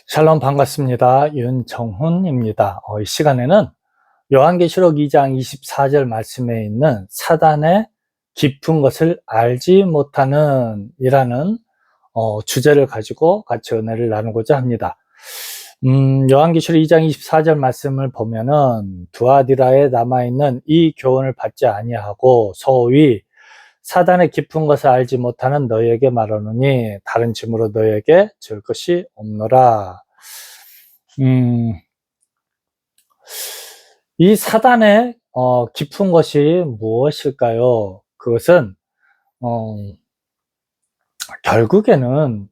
샬롬 반갑습니다. 윤정훈입니다. 이 시간에는 요한계시록 2장 24절 말씀에 있는 사단의 깊은 것을 알지 못하는 이라는 주제를 가지고 같이 은혜를 나누고자 합니다. 요한계시록 2장 24절 말씀을 보면은 두아디라에 남아있는 이 교훈을 받지 아니하고 소위 사단의 깊은 것을 알지 못하는 너희에게 말하노니 다른 짐으로 너희에게 줄 것이 없노라. 이 사단의 깊은 것이 무엇일까요? 그것은 결국에는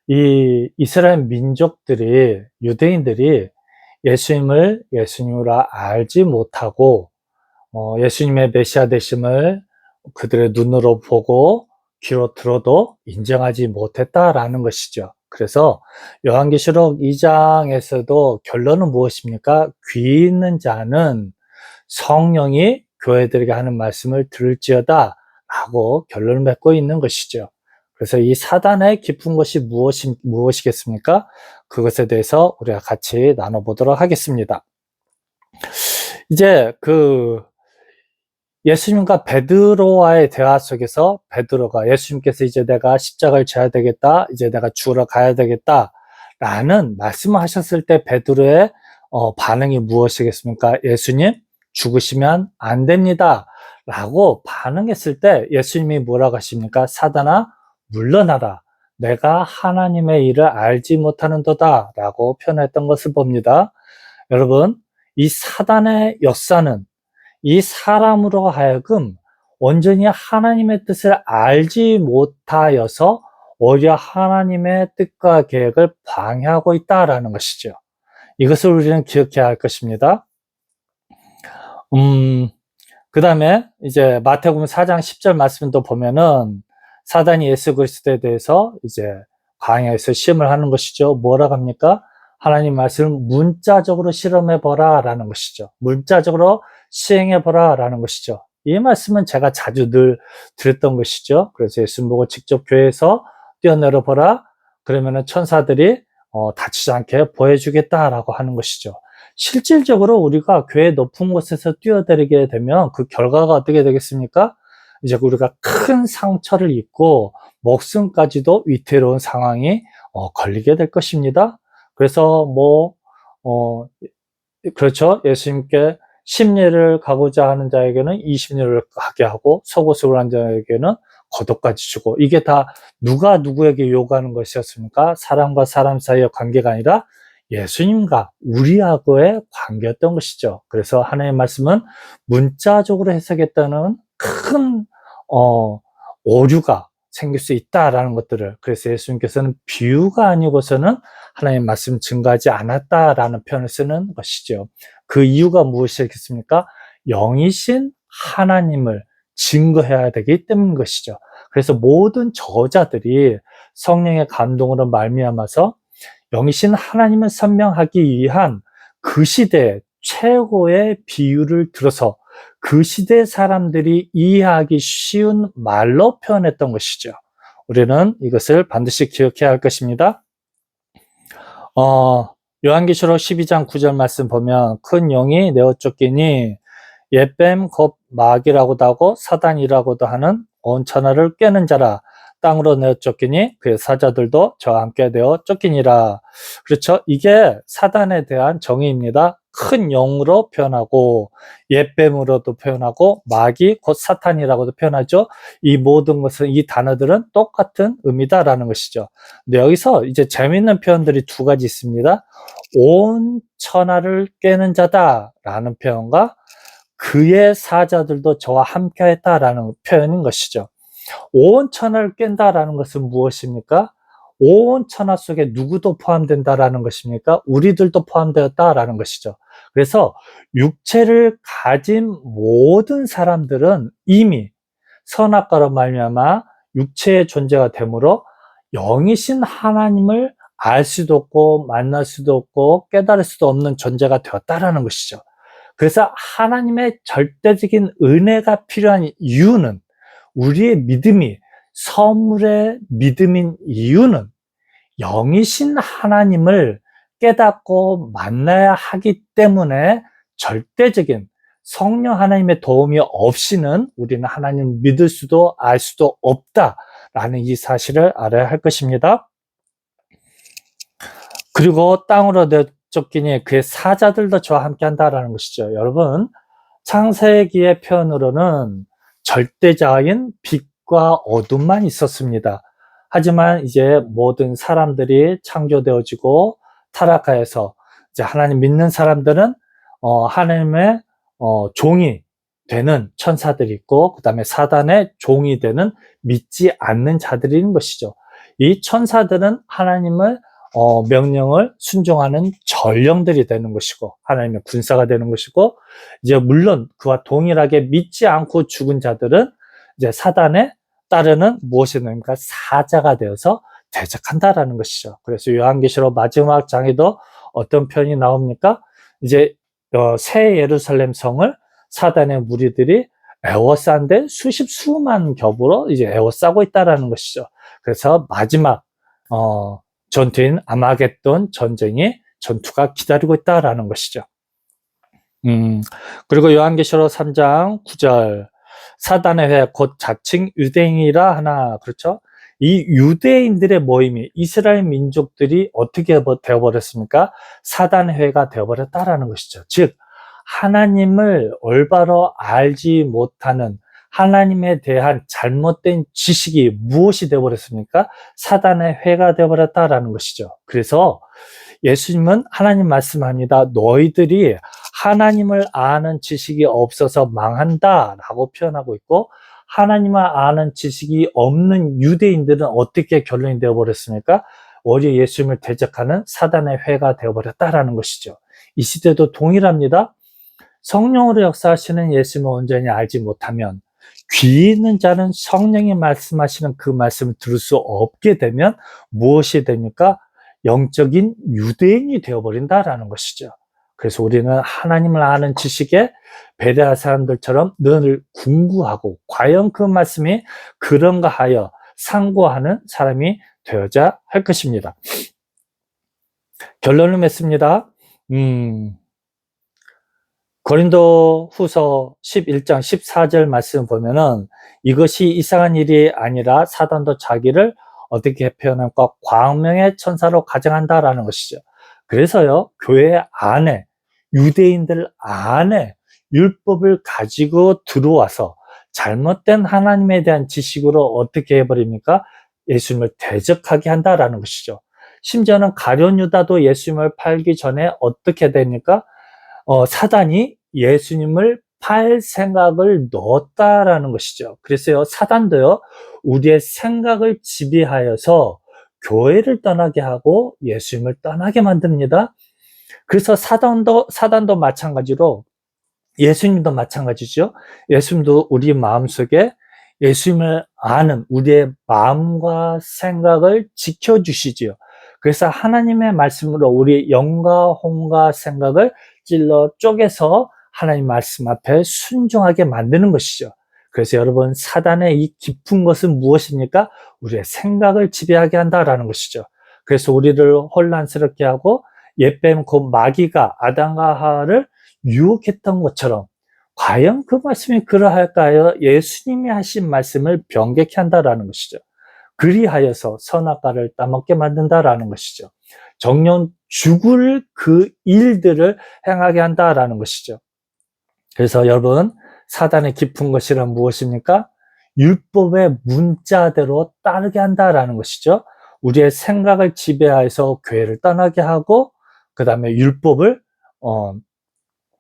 이 이스라엘 민족들이, 유대인들이 예수님으로 알지 못하고 예수님의 메시아 되심을 그들의 눈으로 보고 귀로 들어도 인정하지 못했다라는 것이죠. 그래서 요한계시록 2장에서도 결론은 무엇입니까? 귀 있는 자는 성령이 교회들에게 하는 말씀을 들을지어다 라고 결론을 맺고 있는 것이죠. 그래서 이 사단의 깊은 것이 무엇이겠습니까? 그것에 대해서 우리가 같이 나눠보도록 하겠습니다. 이제 예수님과 베드로와의 대화 속에서 베드로가 예수님께서 이제 내가 십자가를 져야 되겠다, 이제 내가 죽으러 가야 되겠다 라는 말씀을 하셨을 때 베드로의 반응이 무엇이겠습니까? 예수님 죽으시면 안 됩니다 라고 반응했을 때 예수님이 뭐라고 하십니까? 사단아 물러나라, 내가 하나님의 일을 알지 못하는도다 라고 표현했던 것을 봅니다. 여러분, 이 사단의 역사는 이 사람으로 하여금 온전히 하나님의 뜻을 알지 못하여서 오히려 하나님의 뜻과 계획을 방해하고 있다라는 것이죠. 이것을 우리는 기억해야 할 것입니다. 그 다음에 이제 마태복음 4장 10절 말씀도 보면은 사단이 예수 그리스도에 대해서 이제 광야에서 시험을 하는 것이죠. 뭐라고 합니까? 하나님 말씀을 문자적으로 실험해보라 라는 것이죠. 문자적으로 시행해보라 라는 것이죠. 이 말씀은 제가 자주 늘 드렸던 것이죠. 그래서 예수님 보고 직접 교회에서 뛰어내려 보라, 그러면은 천사들이 다치지 않게 보여주겠다라고 하는 것이죠. 실질적으로 우리가 교회 높은 곳에서 뛰어내리게 되면 그 결과가 어떻게 되겠습니까? 이제 우리가 큰 상처를 입고 목숨까지도 위태로운 상황이 걸리게 될 것입니다. 그래서 그렇죠. 예수님께 10리를 가고자 하는 자에게는 20리를 가게 하고 속옷을 한 자에게는 겉옷까지 주고, 이게 다 누가 누구에게 요구하는 것이었습니까? 사람과 사람 사이의 관계가 아니라 예수님과 우리하고의 관계였던 것이죠. 그래서 하나님의 말씀은 문자적으로 해석했다는 큰 오류가 생길 수 있다라는 것들을, 그래서 예수님께서는 비유가 아니고서는 하나님의 말씀 증거하지 않았다라는 표현을 쓰는 것이죠. 그 이유가 무엇이겠습니까? 영이신 하나님을 증거해야 되기 때문인 것이죠. 그래서 모든 저자들이 성령의 감동으로 말미암아서 영이신 하나님을 설명하기 위한 그 시대의 최고의 비유를 들어서 그 시대 사람들이 이해하기 쉬운 말로 표현했던 것이죠. 우리는 이것을 반드시 기억해야 할 것입니다. 요한계시록 12장 9절 말씀 보면 큰 영이 내어 쫓기니 옛뱀 곧 마귀라고도 하고 사단이라고도 하는 온 천하를 꿰는 자라, 땅으로 내어 쫓기니 그의 사자들도 저와 함께 내어 쫓기니라. 그렇죠? 이게 사단에 대한 정의입니다. 큰 영으로 표현하고 옛뱀으로도 표현하고 마귀 곧 사탄이라고도 표현하죠. 이 모든 것은, 이 단어들은 똑같은 의미다라는 것이죠. 근데 여기서 이제 재미있는 표현들이 두 가지 있습니다. 온 천하를 꿰는 자다라는 표현과 그의 사자들도 저와 함께 했다라는 표현인 것이죠. 온 천하를 깬다라는 것은 무엇입니까? 온 천하 속에 누구도 포함된다라는 것입니까? 우리들도 포함되었다라는 것이죠. 그래서 육체를 가진 모든 사람들은 이미 선악과로 말미암아 육체의 존재가 되므로 영이신 하나님을 알 수도 없고 만날 수도 없고 깨달을 수도 없는 존재가 되었다라는 것이죠. 그래서 하나님의 절대적인 은혜가 필요한 이유는, 우리의 믿음이 선물의 믿음인 이유는 영이신 하나님을 깨닫고 만나야 하기 때문에 절대적인 성령 하나님의 도움이 없이는 우리는 하나님을 믿을 수도 알 수도 없다라는 이 사실을 알아야 할 것입니다. 그리고 땅으로 내쫓기니 그의 사자들도 저와 함께 한다라는 것이죠. 여러분, 창세기의 표현으로는 절대자인 빛과 어둠만 있었습니다. 하지만 이제 모든 사람들이 창조되어지고 타락하여서 이제 하나님 믿는 사람들은 하나님의 종이 되는 천사들이 있고, 그 다음에 사단의 종이 되는 믿지 않는 자들이 있는 것이죠. 이 천사들은 하나님을 명령을 순종하는 전령들이 되는 것이고, 하나님의 군사가 되는 것이고, 이제 물론 그와 동일하게 믿지 않고 죽은 자들은 이제 사단에 따르는 무엇이 됩니까? 사자가 되어서 대적한다라는 것이죠. 그래서 요한계시록 마지막 장에도 어떤 표현이 나옵니까? 이제 새 예루살렘 성을 사단의 무리들이 에워싼데 수만 겹으로 이제 에워싸고 있다라는 것이죠. 그래서 마지막 전투인 아마겟돈 전투가 기다리고 있다라는 것이죠. 그리고 요한계시록 3장 9절, 사단의 회 곧 자칭 유대인이라 하나. 그렇죠? 이 유대인들의 모임이 이스라엘 민족들이 어떻게 되어버렸습니까? 사단의 회가 되어버렸다라는 것이죠. 즉 하나님을 올바로 알지 못하는, 하나님에 대한 잘못된 지식이 무엇이 되어버렸습니까? 사단의 회가 되어버렸다라는 것이죠. 그래서 예수님은 하나님 말씀합니다. 너희들이 하나님을 아는 지식이 없어서 망한다라고 표현하고 있고, 하나님을 아는 지식이 없는 유대인들은 어떻게 결론이 되어버렸습니까? 오히려 예수님을 대적하는 사단의 회가 되어버렸다라는 것이죠. 이 시대도 동일합니다. 성령으로 역사하시는 예수님을 온전히 알지 못하면, 귀 있는 자는 성령이 말씀하시는 그 말씀을 들을 수 없게 되면 무엇이 됩니까? 영적인 유대인이 되어버린다라는 것이죠. 그래서 우리는 하나님을 아는 지식에 베레아 사람들처럼 늘 궁구하고, 과연 그 말씀이 그런가 하여 상고하는 사람이 되어야 할 것입니다. 결론을 맺습니다. 고린도 후서 11장 14절 말씀 보면은 이것이 이상한 일이 아니라 사단도 자기를 어떻게 표현할까? 광명의 천사로 가정한다라는 것이죠. 그래서요, 교회 안에, 유대인들 안에 율법을 가지고 들어와서 잘못된 하나님에 대한 지식으로 어떻게 해버립니까? 예수님을 대적하게 한다라는 것이죠. 심지어는 가룟 유다도 예수님을 팔기 전에 어떻게 됩니까? 사단이 예수님을 팔 생각을 넣었다라는 것이죠. 그래서요, 사단도요, 우리의 생각을 지배하여서 교회를 떠나게 하고 예수님을 떠나게 만듭니다. 그래서 사단도 마찬가지로, 예수님도 마찬가지죠. 예수님도 우리 마음속에 예수님을 아는 우리의 마음과 생각을 지켜주시지요. 그래서 하나님의 말씀으로 우리 영과 혼과 생각을 찔러 쪼개서 하나님 말씀 앞에 순종하게 만드는 것이죠. 그래서 여러분, 사단의 이 깊은 것은 무엇입니까? 우리의 생각을 지배하게 한다라는 것이죠. 그래서 우리를 혼란스럽게 하고 옛뱀 곧 마귀가 아담과 하와를 유혹했던 것처럼, 과연 그 말씀이 그러할까요? 예수님이 하신 말씀을 변개케 한다라는 것이죠. 그리하여서 선악과를 따먹게 만든다라는 것이죠. 정녕 죽을 그 일들을 행하게 한다라는 것이죠. 그래서 여러분, 사단의 깊은 것이란 무엇입니까? 율법의 문자대로 따르게 한다라는 것이죠. 우리의 생각을 지배하여서 교회를 떠나게 하고, 그 다음에 율법을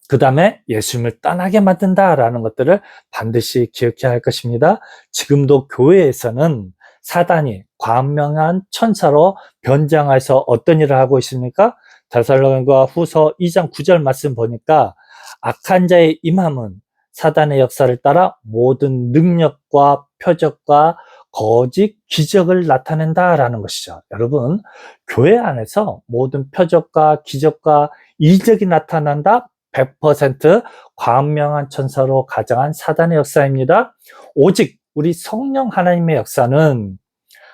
그 다음에 예수님을 떠나게 만든다라는 것들을 반드시 기억해야 할 것입니다. 지금도 교회에서는 사단이 광명한 천사로 변장해서 어떤 일을 하고 있습니까? 데살로니가 후서 2장 9절 말씀 보니까 악한 자의 임함은 사단의 역사를 따라 모든 능력과 표적과 거짓 기적을 나타낸다라는 것이죠. 여러분, 교회 안에서 모든 표적과 기적과 이적이 나타난다? 100% 광명한 천사로 가장한 사단의 역사입니다. 오직 우리 성령 하나님의 역사는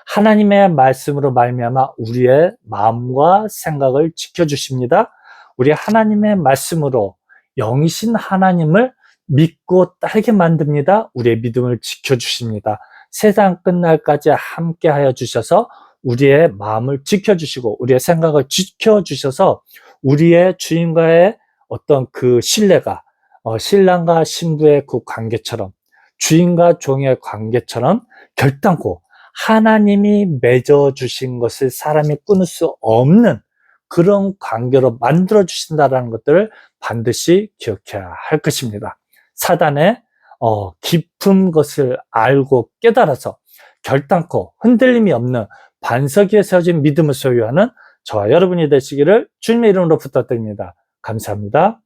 하나님의 말씀으로 말미암아 우리의 마음과 생각을 지켜주십니다. 우리 하나님의 말씀으로 영이신 하나님을 믿고 따르게 만듭니다. 우리의 믿음을 지켜주십니다. 세상 끝날까지 함께하여 주셔서 우리의 마음을 지켜주시고 우리의 생각을 지켜주셔서 우리의 주님과의 어떤 그 신뢰가 신랑과 신부의 그 관계처럼 주인과 종의 관계처럼 결단코 하나님이 맺어주신 것을 사람이 끊을 수 없는 그런 관계로 만들어 주신다는 것들을 반드시 기억해야 할 것입니다. 사단의 깊은 것을 알고 깨달아서 결단코 흔들림이 없는 반석 위에 세워진 믿음을 소유하는 저와 여러분이 되시기를 주님의 이름으로 부탁드립니다. 감사합니다.